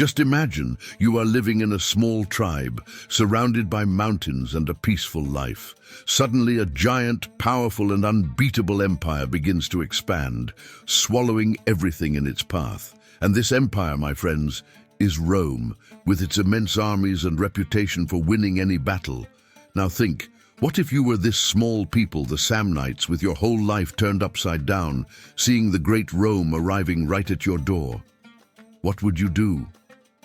Just imagine you are living in a small tribe, surrounded by mountains and a peaceful life. Suddenly, a giant, powerful and unbeatable empire begins to expand, swallowing everything in its path. And this empire, my friends, is Rome, with its immense armies and reputation for winning any battle. Now think, what if you were this small people, the Samnites, with your whole life turned upside down, seeing the great Rome arriving right at your door? What would you do?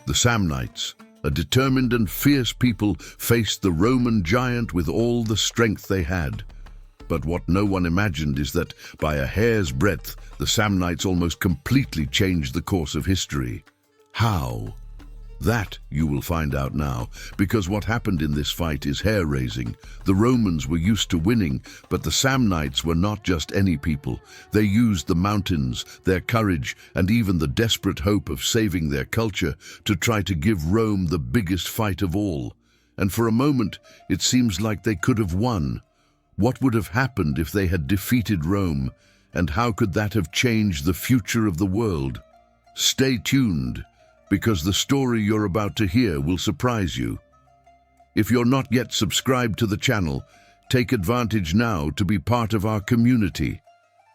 The Samnites, a determined and fierce people, faced the Roman giant with all the strength they had. But what no one imagined is that, by a hair's breadth, the Samnites almost completely changed the course of history. How? That you will find out now, because what happened in this fight is hair-raising. The Romans were used to winning, but the Samnites were not just any people. They used the mountains, their courage, and even the desperate hope of saving their culture to try to give Rome the biggest fight of all. And for a moment, it seems like they could have won. What would have happened if they had defeated Rome, and how could that have changed the future of the world? Stay tuned, because the story you're about to hear will surprise you. If you're not yet subscribed to the channel, take advantage now to be part of our community.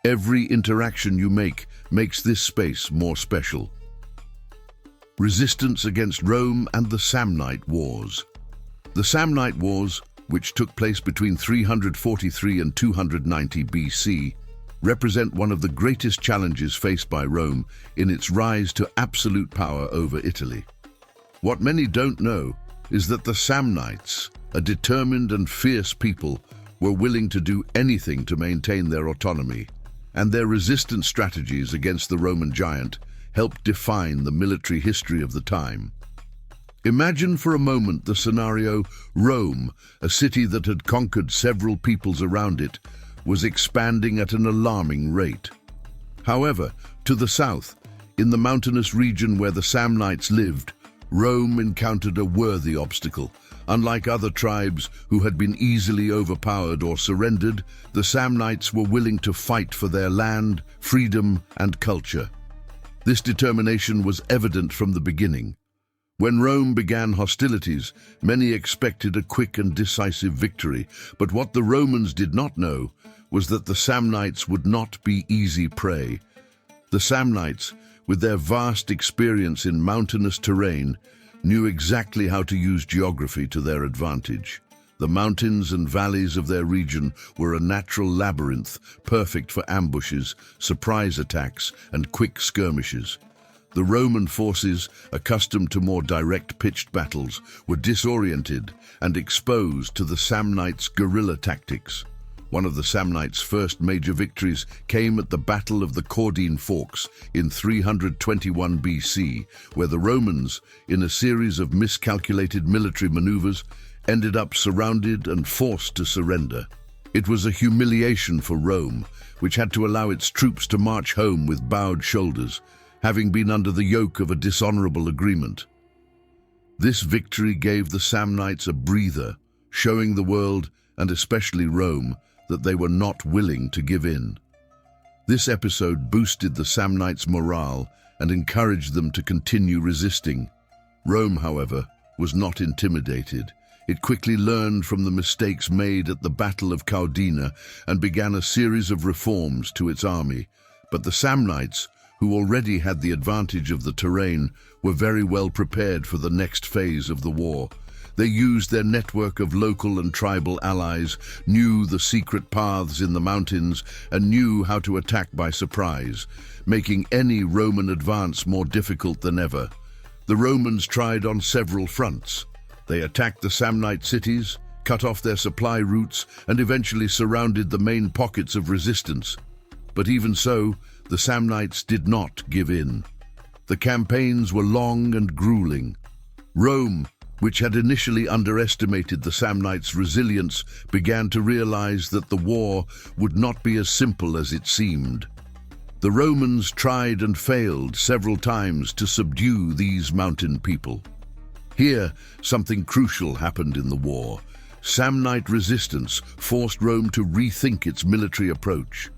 Every interaction you make makes this space more special. Resistance against Rome and the Samnite Wars. The Samnite Wars, which took place between 343 and 290 BC, represent one of the greatest challenges faced by Rome in its rise to absolute power over Italy. What many don't know is that the Samnites, a determined and fierce people, were willing to do anything to maintain their autonomy, and their resistance strategies against the Roman giant helped define the military history of the time. Imagine for a moment the scenario: Rome, a city that had conquered several peoples around it, was expanding at an alarming rate. However, to the south, in the mountainous region where the Samnites lived, Rome encountered a worthy obstacle. Unlike other tribes who had been easily overpowered or surrendered, the Samnites were willing to fight for their land, freedom, and culture. This determination was evident from the beginning. When Rome began hostilities, many expected a quick and decisive victory, but what the Romans did not know was that the Samnites would not be easy prey. The Samnites, with their vast experience in mountainous terrain, knew exactly how to use geography to their advantage. The mountains and valleys of their region were a natural labyrinth, perfect for ambushes, surprise attacks, and quick skirmishes. The Roman forces, accustomed to more direct pitched battles, were disoriented and exposed to the Samnites' guerrilla tactics. One of the Samnites' first major victories came at the Battle of the Caudine Forks in 321 BC, where the Romans, in a series of miscalculated military maneuvers, ended up surrounded and forced to surrender. It was a humiliation for Rome, which had to allow its troops to march home with bowed shoulders, having been under the yoke of a dishonorable agreement. This victory gave the Samnites a breather, showing the world, and especially Rome, that they were not willing to give in. This episode boosted the Samnites' morale and encouraged them to continue resisting. Rome, however, was not intimidated. It quickly learned from the mistakes made at the Battle of Caudine and began a series of reforms to its army. But the Samnites, who already had the advantage of the terrain, were very well prepared for the next phase of the war. They used their network of local and tribal allies, knew the secret paths in the mountains, and knew how to attack by surprise, making any Roman advance more difficult than ever. The Romans tried on several fronts. They attacked the Samnite cities, cut off their supply routes, and eventually surrounded the main pockets of resistance. But even so, the Samnites did not give in. The campaigns were long and grueling. Rome, which had initially underestimated the Samnites' resilience, began to realize that the war would not be as simple as it seemed. The Romans tried and failed several times to subdue these mountain people. Here, something crucial happened in the war. Samnite resistance forced Rome to rethink its military approach.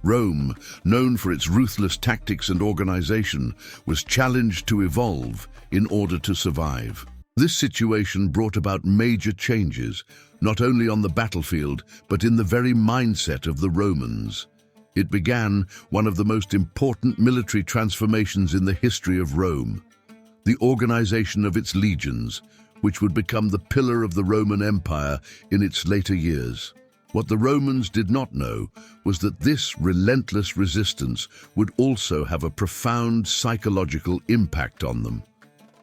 Rome, known for its ruthless tactics and organization, was challenged to evolve in order to survive. This situation brought about major changes, not only on the battlefield, but in the very mindset of the Romans. It began one of the most important military transformations in the history of Rome, the organization of its legions, which would become the pillar of the Roman Empire in its later years. What the Romans did not know was that this relentless resistance would also have a profound psychological impact on them.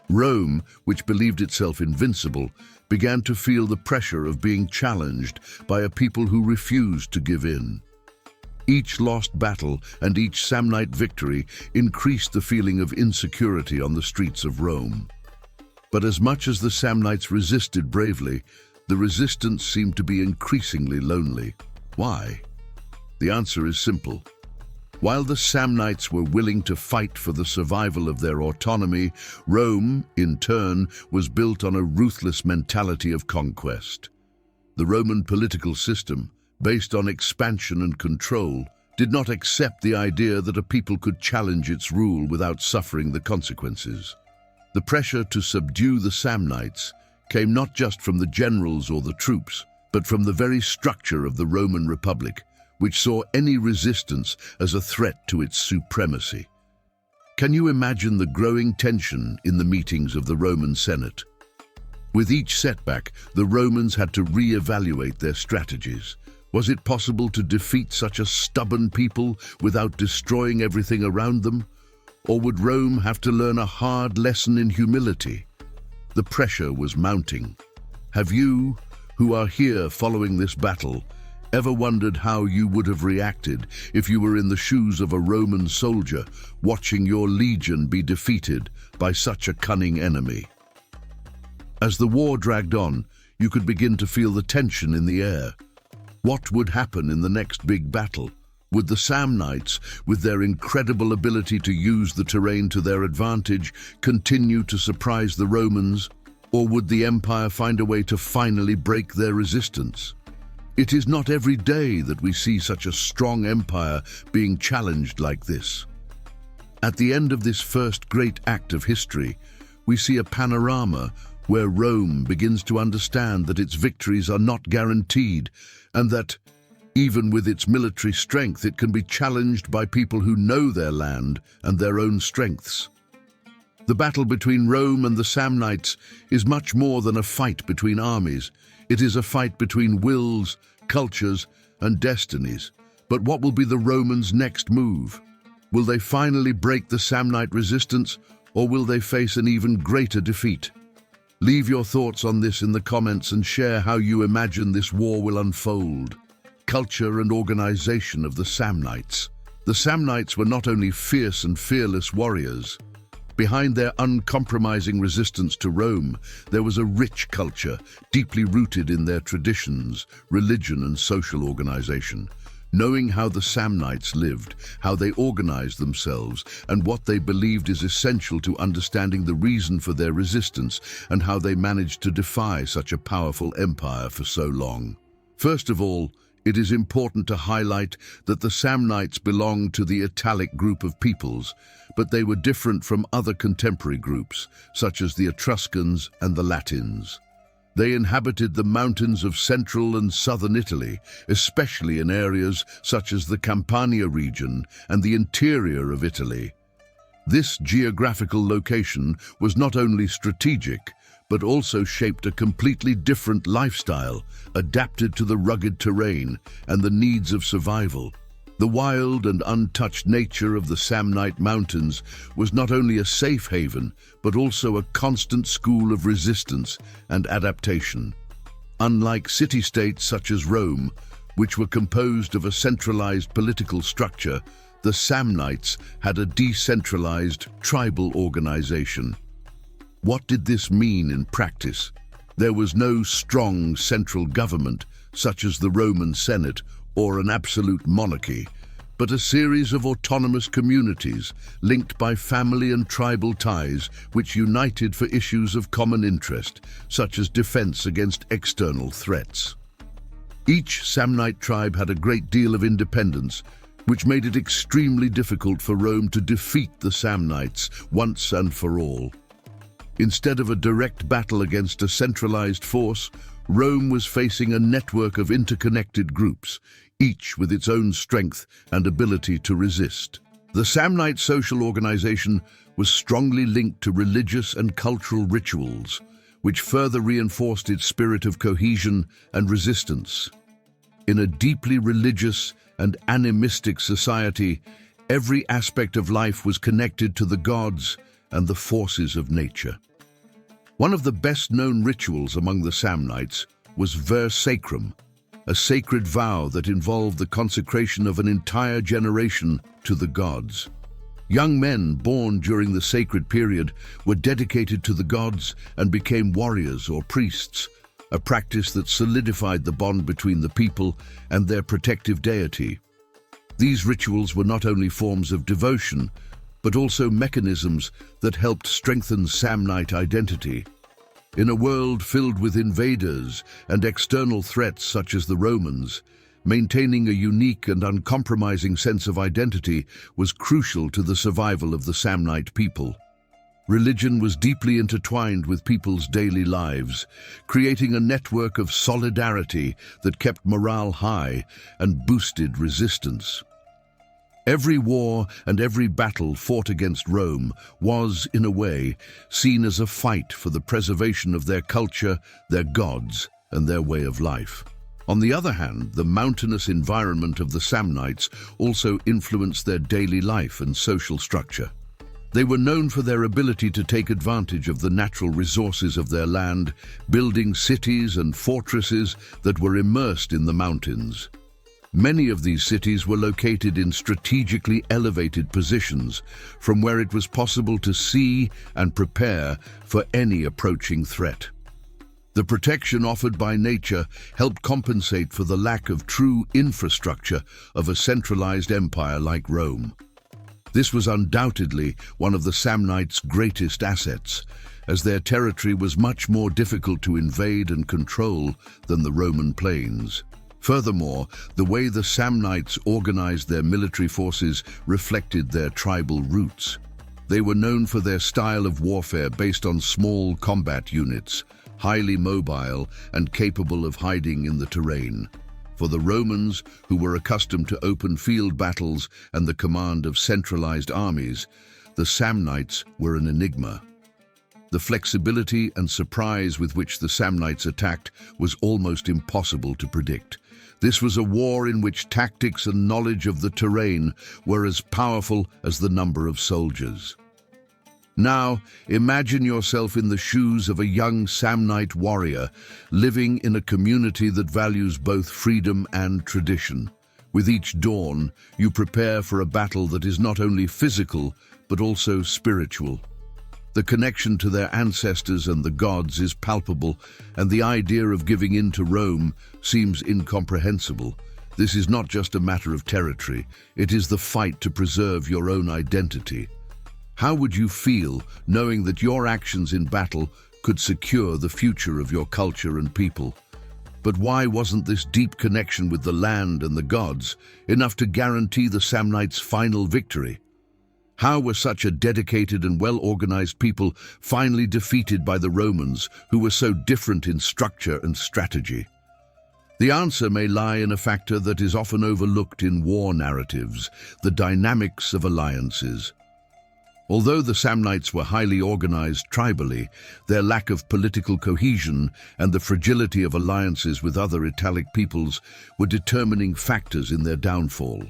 Rome, which believed itself invincible, began to feel the pressure of being challenged by a people who refused to give in. Each lost battle and each Samnite victory increased the feeling of insecurity on the streets of Rome. But as much as the Samnites resisted bravely, the resistance seemed to be increasingly lonely. Why? The answer is simple. While the Samnites were willing to fight for the survival of their autonomy, Rome, in turn, was built on a ruthless mentality of conquest. The Roman political system, based on expansion and control, did not accept the idea that a people could challenge its rule without suffering the consequences. The pressure to subdue the Samnites came not just from the generals or the troops, but from the very structure of the Roman Republic, which saw any resistance as a threat to its supremacy. Can you imagine the growing tension in the meetings of the Roman Senate? With each setback, the Romans had to re-evaluate their strategies. Was it possible to defeat such a stubborn people without destroying everything around them? Or would Rome have to learn a hard lesson in humility? The pressure was mounting. Have you, who are here following this battle, ever wondered how you would have reacted if you were in the shoes of a Roman soldier, watching your legion be defeated by such a cunning enemy? As the war dragged on, you could begin to feel the tension in the air. What would happen in the next big battle? Would the Samnites, with their incredible ability to use the terrain to their advantage, continue to surprise the Romans? Or would the empire find a way to finally break their resistance? It is not every day that we see such a strong empire being challenged like this. At the end of this first great act of history, we see a panorama where Rome begins to understand that its victories are not guaranteed, and that, even with its military strength, it can be challenged by people who know their land and their own strengths. The battle between Rome and the Samnites is much more than a fight between armies. It is a fight between wills, cultures, and destinies. But what will be the Romans' next move? Will they finally break the Samnite resistance, or will they face an even greater defeat? Leave your thoughts on this in the comments and share how you imagine this war will unfold. Culture and organization of the Samnites. The Samnites were not only fierce and fearless warriors. Behind their uncompromising resistance to Rome, there was a rich culture, deeply rooted in their traditions, religion, and social organization. Knowing how the Samnites lived, how they organized themselves, and what they believed is essential to understanding the reason for their resistance and how they managed to defy such a powerful empire for so long. First of all, it is important to highlight that the Samnites belonged to the Italic group of peoples, but they were different from other contemporary groups, such as the Etruscans and the Latins. They inhabited the mountains of central and southern Italy, especially in areas such as the Campania region and the interior of Italy. This geographical location was not only strategic, but also shaped a completely different lifestyle, adapted to the rugged terrain and the needs of survival. The wild and untouched nature of the Samnite Mountains was not only a safe haven, but also a constant school of resistance and adaptation. Unlike city-states such as Rome, which were composed of a centralized political structure, the Samnites had a decentralized tribal organization. What did this mean in practice? There was no strong central government, such as the Roman Senate or an absolute monarchy, but a series of autonomous communities linked by family and tribal ties which united for issues of common interest, such as defense against external threats. Each Samnite tribe had a great deal of independence, which made it extremely difficult for Rome to defeat the Samnites once and for all. Instead of a direct battle against a centralized force, Rome was facing a network of interconnected groups, each with its own strength and ability to resist. The Samnite social organization was strongly linked to religious and cultural rituals, which further reinforced its spirit of cohesion and resistance. In a deeply religious and animistic society, every aspect of life was connected to the gods and the forces of nature. One of the best-known rituals among the Samnites was ver sacrum, a sacred vow that involved the consecration of an entire generation to the gods. Young men born during the sacred period were dedicated to the gods and became warriors or priests, a practice that solidified the bond between the people and their protective deity. These rituals were not only forms of devotion, but also mechanisms that helped strengthen Samnite identity. In a world filled with invaders and external threats such as the Romans, maintaining a unique and uncompromising sense of identity was crucial to the survival of the Samnite people. Religion was deeply intertwined with people's daily lives, creating a network of solidarity that kept morale high and boosted resistance. Every war and every battle fought against Rome was, in a way, seen as a fight for the preservation of their culture, their gods, and their way of life. On the other hand, the mountainous environment of the Samnites also influenced their daily life and social structure. They were known for their ability to take advantage of the natural resources of their land, building cities and fortresses that were immersed in the mountains. Many of these cities were located in strategically elevated positions, from where it was possible to see and prepare for any approaching threat. The protection offered by nature helped compensate for the lack of true infrastructure of a centralized empire like Rome. This was undoubtedly one of the Samnites' greatest assets, as their territory was much more difficult to invade and control than the Roman plains. Furthermore, the way the Samnites organized their military forces reflected their tribal roots. They were known for their style of warfare based on small combat units, highly mobile and capable of hiding in the terrain. For the Romans, who were accustomed to open field battles and the command of centralized armies, the Samnites were an enigma. The flexibility and surprise with which the Samnites attacked was almost impossible to predict. This was a war in which tactics and knowledge of the terrain were as powerful as the number of soldiers. Now, imagine yourself in the shoes of a young Samnite warrior, living in a community that values both freedom and tradition. With each dawn, you prepare for a battle that is not only physical, but also spiritual. The connection to their ancestors and the gods is palpable, and the idea of giving in to Rome seems incomprehensible. This is not just a matter of territory, it is the fight to preserve your own identity. How would you feel knowing that your actions in battle could secure the future of your culture and people? But why wasn't this deep connection with the land and the gods enough to guarantee the Samnites' final victory? How were such a dedicated and well-organized people finally defeated by the Romans, who were so different in structure and strategy? The answer may lie in a factor that is often overlooked in war narratives: the dynamics of alliances. Although the Samnites were highly organized tribally, their lack of political cohesion and the fragility of alliances with other Italic peoples were determining factors in their downfall.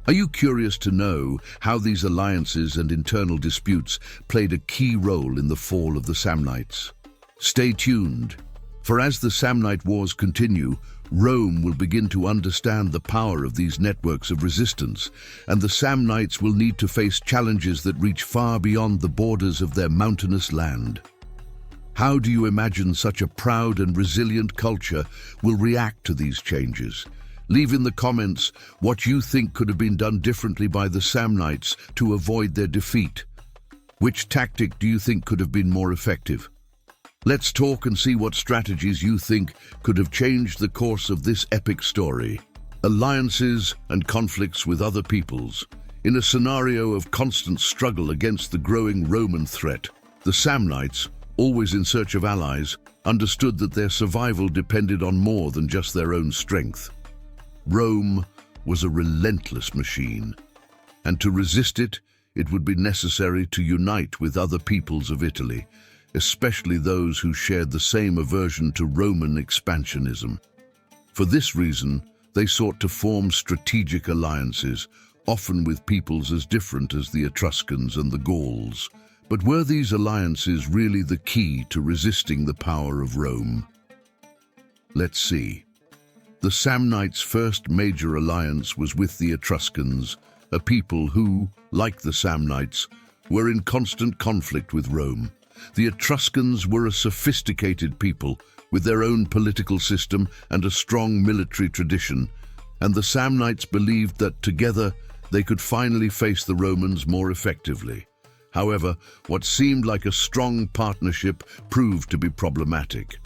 Are you curious to know how these alliances and internal disputes played a key role in the fall of the Samnites? Stay tuned, for as the Samnite Wars continue, Rome will begin to understand the power of these networks of resistance, and the Samnites will need to face challenges that reach far beyond the borders of their mountainous land. How do you imagine such a proud and resilient culture will react to these changes? Leave in the comments what you think could have been done differently by the Samnites to avoid their defeat. Which tactic do you think could have been more effective? Let's talk and see what strategies you think could have changed the course of this epic story. alliances and conflicts with other peoples. In a scenario of constant struggle against the growing Roman threat, the Samnites, always in search of allies, understood that their survival depended on more than just their own strength. Rome was a relentless machine, and to resist it, it would be necessary to unite with other peoples of Italy, especially those who shared the same aversion to Roman expansionism. For this reason, they sought to form strategic alliances, often with peoples as different as the Etruscans and the Gauls. But were these alliances really the key to resisting the power of Rome? Let's see. The Samnites' first major alliance was with the Etruscans, a people who, like the Samnites, were in constant conflict with Rome. The Etruscans were a sophisticated people with their own political system and a strong military tradition, and the Samnites believed that together they could finally face the Romans more effectively. However, what seemed like a strong partnership proved to be problematic.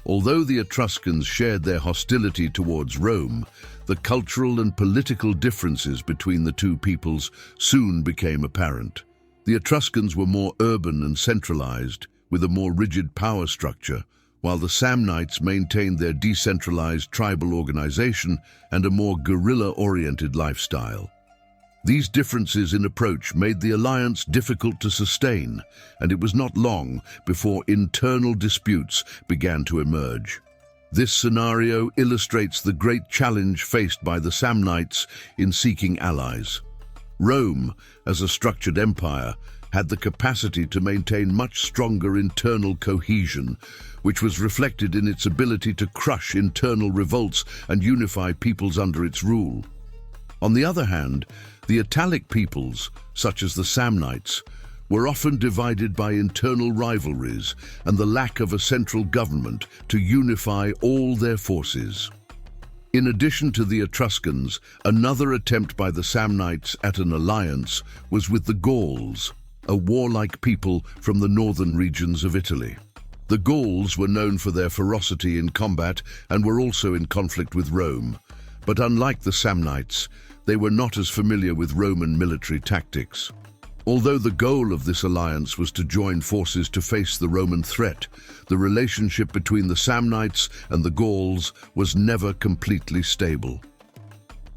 Although the Etruscans shared their hostility towards Rome, the cultural and political differences between the two peoples soon became apparent. The Etruscans were more urban and centralized, with a more rigid power structure, while the Samnites maintained their decentralized tribal organization and a more guerrilla-oriented lifestyle. These differences in approach made the alliance difficult to sustain, and it was not long before internal disputes began to emerge. This scenario illustrates the great challenge faced by the Samnites in seeking allies. Rome, as a structured empire, had the capacity to maintain much stronger internal cohesion, which was reflected in its ability to crush internal revolts and unify peoples under its rule. On the other hand, the Italic peoples, such as the Samnites, were often divided by internal rivalries and the lack of a central government to unify all their forces. In addition to the Etruscans, another attempt by the Samnites at an alliance was with the Gauls, a warlike people from the northern regions of Italy. The Gauls were known for their ferocity in combat and were also in conflict with Rome, but unlike the Samnites, they were not as familiar with Roman military tactics. Although the goal of this alliance was to join forces to face the Roman threat, the relationship between the Samnites and the Gauls was never completely stable.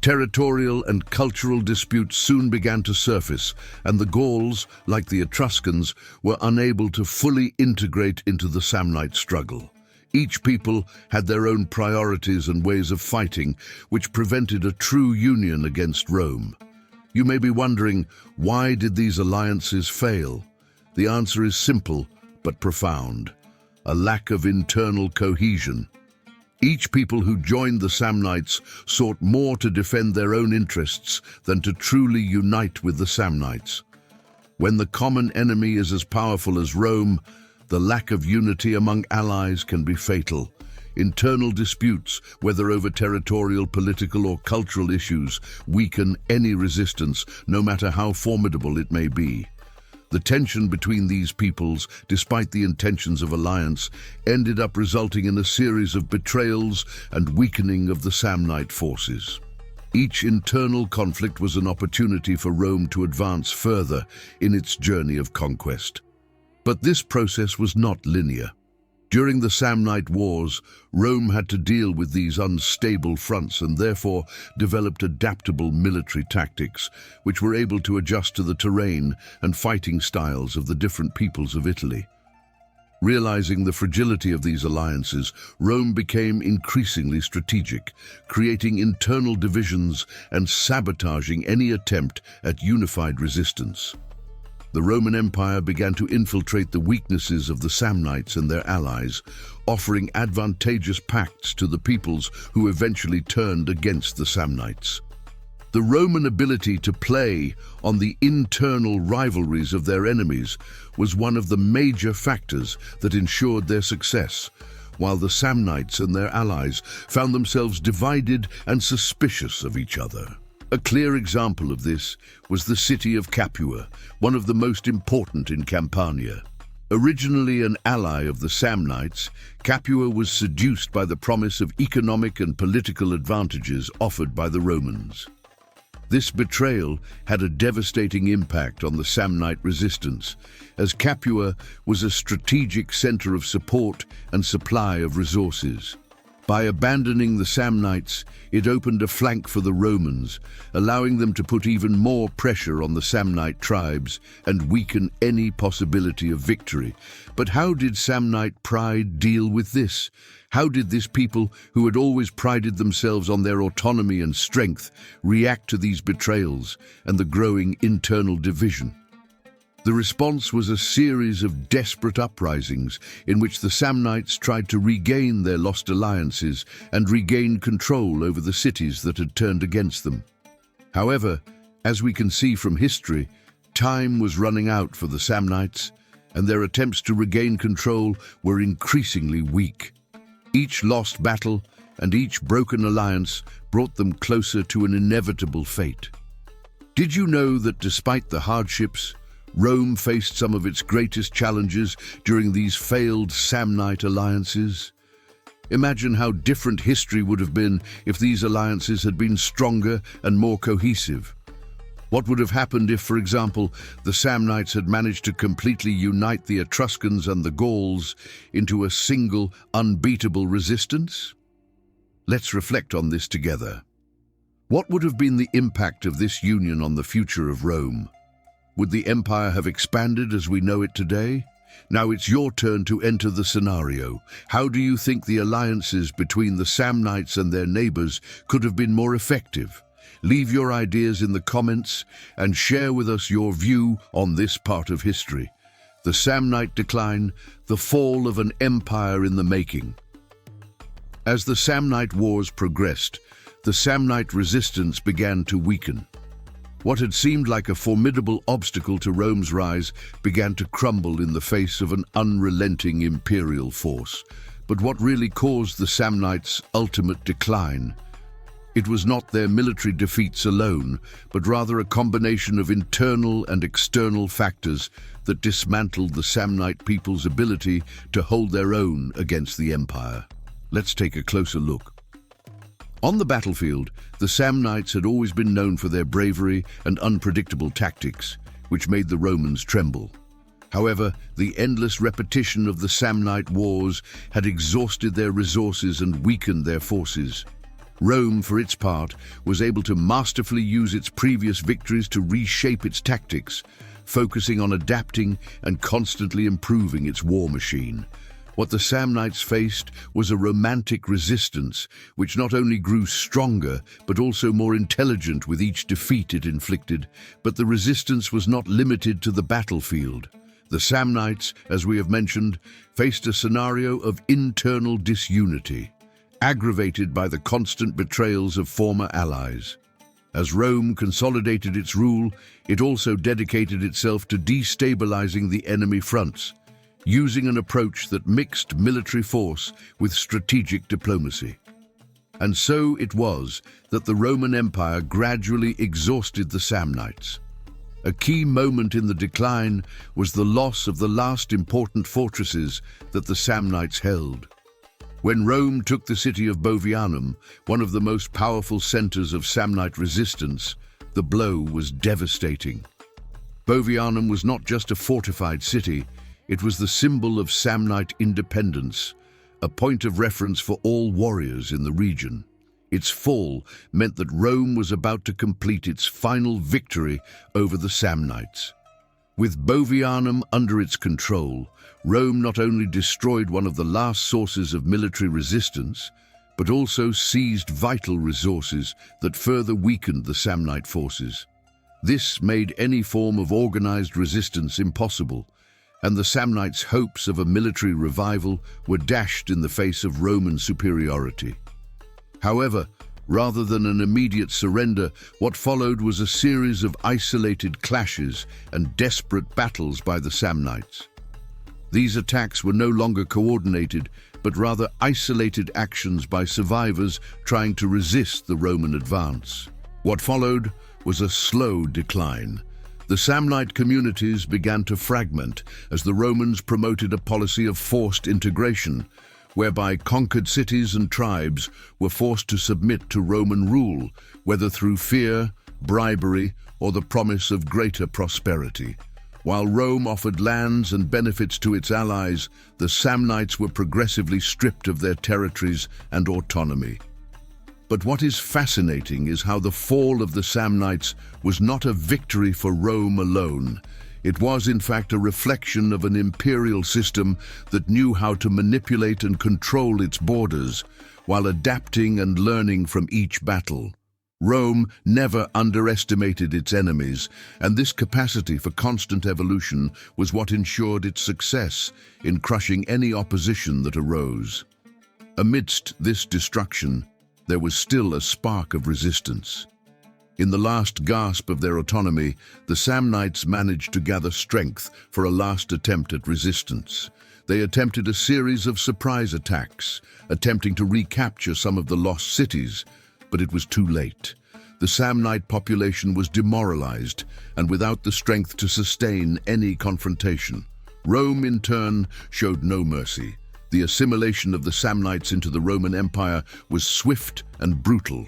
Territorial and cultural disputes soon began to surface, and the Gauls, like the Etruscans, were unable to fully integrate into the Samnite struggle. Each people had their own priorities and ways of fighting, which prevented a true union against Rome. You may be wondering, why did these alliances fail? The answer is simple but profound: a lack of internal cohesion. Each people who joined the Samnites sought more to defend their own interests than to truly unite with the Samnites. When the common enemy is as powerful as Rome, the lack of unity among allies can be fatal. Internal disputes, whether over territorial, political, or cultural issues, weaken any resistance, no matter how formidable it may be. The tension between these peoples, despite the intentions of alliance, ended up resulting in a series of betrayals and weakening of the Samnite forces. Each internal conflict was an opportunity for Rome to advance further in its journey of conquest. But this process was not linear. During the Samnite Wars, Rome had to deal with these unstable fronts and therefore developed adaptable military tactics, which were able to adjust to the terrain and fighting styles of the different peoples of Italy. Realizing the fragility of these alliances, Rome became increasingly strategic, creating internal divisions and sabotaging any attempt at unified resistance. The Roman Empire began to infiltrate the weaknesses of the Samnites and their allies, offering advantageous pacts to the peoples who eventually turned against the Samnites. The Roman ability to play on the internal rivalries of their enemies was one of the major factors that ensured their success, while the Samnites and their allies found themselves divided and suspicious of each other. A clear example of this was the city of Capua, one of the most important in Campania. Originally an ally of the Samnites, Capua was seduced by the promise of economic and political advantages offered by the Romans. This betrayal had a devastating impact on the Samnite resistance, as Capua was a strategic center of support and supply of resources. By abandoning the Samnites, it opened a flank for the Romans, allowing them to put even more pressure on the Samnite tribes and weaken any possibility of victory. But how did Samnite pride deal with this? How did this people, who had always prided themselves on their autonomy and strength, react to these betrayals and the growing internal division? The response was a series of desperate uprisings in which the Samnites tried to regain their lost alliances and regain control over the cities that had turned against them. However, as we can see from history, time was running out for the Samnites, and their attempts to regain control were increasingly weak. Each lost battle and each broken alliance brought them closer to an inevitable fate. Did you know that despite the hardships, Rome faced some of its greatest challenges during these failed Samnite alliances? Imagine how different history would have been if these alliances had been stronger and more cohesive. What would have happened if, for example, the Samnites had managed to completely unite the Etruscans and the Gauls into a single, unbeatable resistance? Let's reflect on this together. What would have been the impact of this union on the future of Rome? Would the empire have expanded as we know it today? Now it's your turn to enter the scenario. How do you think the alliances between the Samnites and their neighbors could have been more effective? Leave your ideas in the comments and share with us your view on this part of history. The Samnite decline, the fall of an empire in the making. As the Samnite Wars progressed, the Samnite resistance began to weaken. What had seemed like a formidable obstacle to Rome's rise began to crumble in the face of an unrelenting imperial force. But what really caused the Samnites' ultimate decline? It was not their military defeats alone, but rather a combination of internal and external factors that dismantled the Samnite people's ability to hold their own against the empire. Let's take a closer look. On the battlefield, the Samnites had always been known for their bravery and unpredictable tactics, which made the Romans tremble. However, the endless repetition of the Samnite Wars had exhausted their resources and weakened their forces. Rome, for its part, was able to masterfully use its previous victories to reshape its tactics, focusing on adapting and constantly improving its war machine. What the Samnites faced was a romantic resistance, which not only grew stronger, but also more intelligent with each defeat it inflicted. But the resistance was not limited to the battlefield. The Samnites, as we have mentioned, faced a scenario of internal disunity, aggravated by the constant betrayals of former allies. As Rome consolidated its rule, it also dedicated itself to destabilizing the enemy fronts, using an approach that mixed military force with strategic diplomacy. And so it was that the Roman Empire gradually exhausted the Samnites. A key moment in the decline was the loss of the last important fortresses that the Samnites held. When Rome took the city of Bovianum, one of the most powerful centers of Samnite resistance, the blow was devastating. Bovianum was not just a fortified city, it was the symbol of Samnite independence, a point of reference for all warriors in the region. Its fall meant that Rome was about to complete its final victory over the Samnites. With Bovianum under its control, Rome not only destroyed one of the last sources of military resistance, but also seized vital resources that further weakened the Samnite forces. This made any form of organized resistance impossible, and the Samnites' hopes of a military revival were dashed in the face of Roman superiority. However, rather than an immediate surrender, what followed was a series of isolated clashes and desperate battles by the Samnites. These attacks were no longer coordinated, but rather isolated actions by survivors trying to resist the Roman advance. What followed was a slow decline. The Samnite communities began to fragment as the Romans promoted a policy of forced integration, whereby conquered cities and tribes were forced to submit to Roman rule, whether through fear, bribery, or the promise of greater prosperity. While Rome offered lands and benefits to its allies, the Samnites were progressively stripped of their territories and autonomy. But what is fascinating is how the fall of the Samnites was not a victory for Rome alone. It was, in fact, a reflection of an imperial system that knew how to manipulate and control its borders, while adapting and learning from each battle. Rome never underestimated its enemies, and this capacity for constant evolution was what ensured its success in crushing any opposition that arose. Amidst this destruction, there was still a spark of resistance. In the last gasp of their autonomy, the Samnites managed to gather strength for a last attempt at resistance. They attempted a series of surprise attacks, attempting to recapture some of the lost cities, but it was too late. The Samnite population was demoralized and without the strength to sustain any confrontation. Rome, in turn, showed no mercy. The assimilation of the Samnites into the Roman Empire was swift and brutal.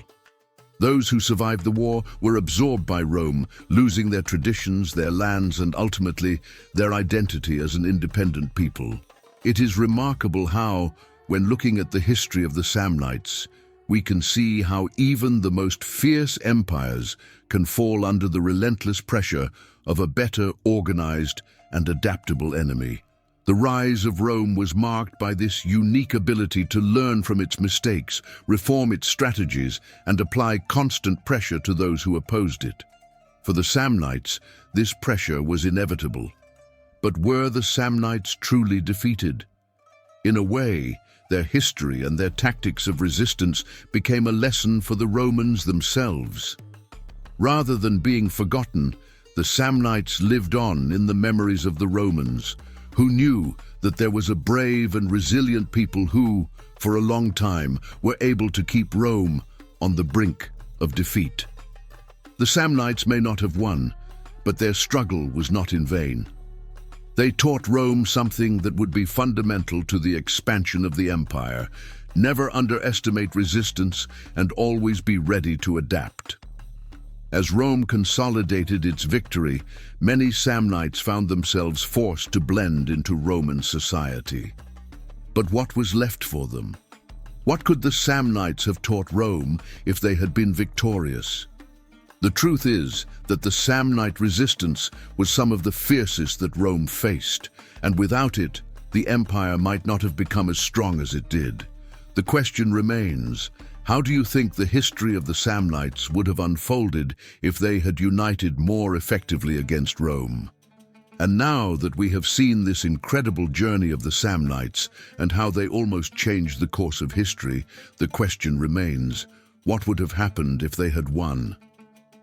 Those who survived the war were absorbed by Rome, losing their traditions, their lands, and ultimately their identity as an independent people. It is remarkable how, when looking at the history of the Samnites, we can see how even the most fierce empires can fall under the relentless pressure of a better organized and adaptable enemy. The rise of Rome was marked by this unique ability to learn from its mistakes, reform its strategies, and apply constant pressure to those who opposed it. For the Samnites, this pressure was inevitable. But were the Samnites truly defeated? In a way, their history and their tactics of resistance became a lesson for the Romans themselves. Rather than being forgotten, the Samnites lived on in the memories of the Romans, who knew that there was a brave and resilient people who, for a long time, were able to keep Rome on the brink of defeat. The Samnites may not have won, but their struggle was not in vain. They taught Rome something that would be fundamental to the expansion of the empire: never underestimate resistance and always be ready to adapt. As Rome consolidated its victory, many Samnites found themselves forced to blend into Roman society. But what was left for them? What could the Samnites have taught Rome if they had been victorious? The truth is that the Samnite resistance was some of the fiercest that Rome faced, and without it, the empire might not have become as strong as it did. The question remains: how do you think the history of the Samnites would have unfolded if they had united more effectively against Rome? And now that we have seen this incredible journey of the Samnites and how they almost changed the course of history, the question remains: what would have happened if they had won?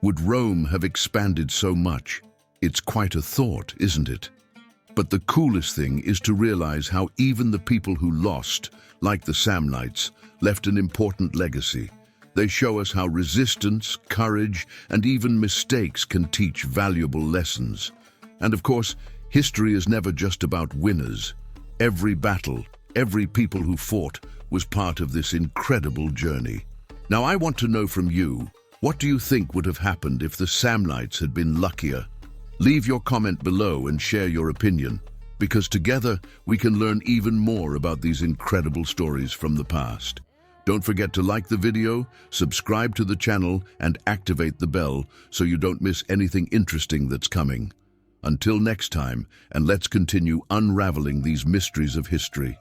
Would Rome have expanded so much? It's quite a thought, isn't it? But the coolest thing is to realize how even the people who lost, like the Samnites, left an important legacy. They show us how resistance, courage, and even mistakes can teach valuable lessons. And of course, history is never just about winners. Every battle, every people who fought, was part of this incredible journey. Now I want to know from you, what do you think would have happened if the Samnites had been luckier? Leave your comment below and share your opinion, because together we can learn even more about these incredible stories from the past. Don't forget to like the video, subscribe to the channel, and activate the bell so you don't miss anything interesting that's coming. Until next time, and let's continue unraveling these mysteries of history.